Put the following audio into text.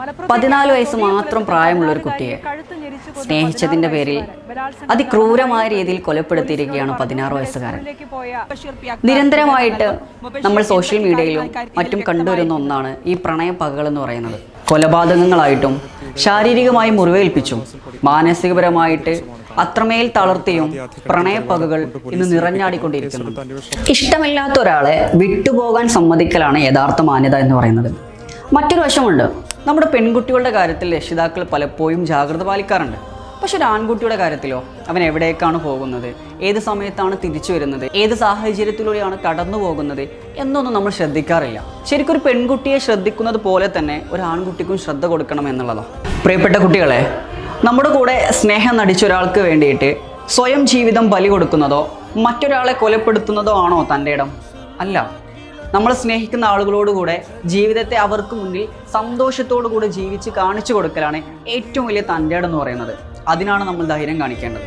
14 വയസ്സ് മാത്രം പ്രായമുള്ള ഒരു കുട്ടിയെ സ്നേഹിച്ചതിന്റെ പേരിൽ അതിക്രൂരമായ രീതിയിൽ കൊലപ്പെടുത്തിയിരിക്കുകയാണ് 16 വയസ്സുകാരൻ. നിരന്തരമായിട്ട് നമ്മൾ സോഷ്യൽ മീഡിയയിലും മറ്റും കണ്ടുവരുന്ന ഒന്നാണ് ഈ പ്രണയപ്പകകൾ എന്ന് പറയുന്നത്. കൊലപാതകങ്ങളായിട്ടും ശാരീരികമായി മുറിവേൽപ്പിച്ചും മാനസികപരമായിട്ട് അത്രമേൽ തളർത്തിയും പ്രണയപ്പകകൾ ഇന്ന് നിറഞ്ഞാടിക്കൊണ്ടിരിക്കുന്നു. ഇഷ്ടമില്ലാത്ത ഒരാളെ വിട്ടുപോകാൻ സമ്മതിക്കലാണ് യഥാർത്ഥ മാന്യത എന്ന് പറയുന്നത്. മറ്റൊരു വശമുണ്ട്. നമ്മുടെ പെൺകുട്ടികളുടെ കാര്യത്തിൽ രക്ഷിതാക്കൾ പലപ്പോഴും ജാഗ്രത പാലിക്കാറുണ്ട്. പക്ഷെ ഒരു ആൺകുട്ടിയുടെ കാര്യത്തിലോ അവൻ എവിടേക്കാണ് പോകുന്നത്, ഏത് സമയത്താണ് തിരിച്ചു വരുന്നത്, ഏത് സാഹചര്യത്തിലൂടെയാണ് കടന്നു പോകുന്നത് എന്നൊന്നും നമ്മൾ ശ്രദ്ധിക്കാറില്ല. ശരിക്കും ഒരു പെൺകുട്ടിയെ ശ്രദ്ധിക്കുന്നത് പോലെ തന്നെ ഒരു ആൺകുട്ടിക്കും ശ്രദ്ധ കൊടുക്കണം എന്നുള്ളതാണ്. പ്രിയപ്പെട്ട കുട്ടികളെ, നമ്മുടെ കൂടെ സ്നേഹം നടിച്ച ഒരാൾക്ക് വേണ്ടിയിട്ട് സ്വയം ജീവിതം ബലി കൊടുക്കുന്നതോ മറ്റൊരാളെ കൊലപ്പെടുത്തുന്നതോ ആണോ തൻ്റെ ഇടം? അല്ല. നമ്മൾ സ്നേഹിക്കുന്ന ആളുകളോടുകൂടെ ജീവിതത്തെ അവർക്ക് മുന്നിൽ സന്തോഷത്തോടു കൂടെ ജീവിച്ച് കാണിച്ചു കൊടുക്കലാണ് ഏറ്റവും വലിയ തൻ്റെ ഇടം എന്ന് പറയുന്നത്. അതിനാണ് നമ്മൾ ധൈര്യം കാണിക്കേണ്ടത്.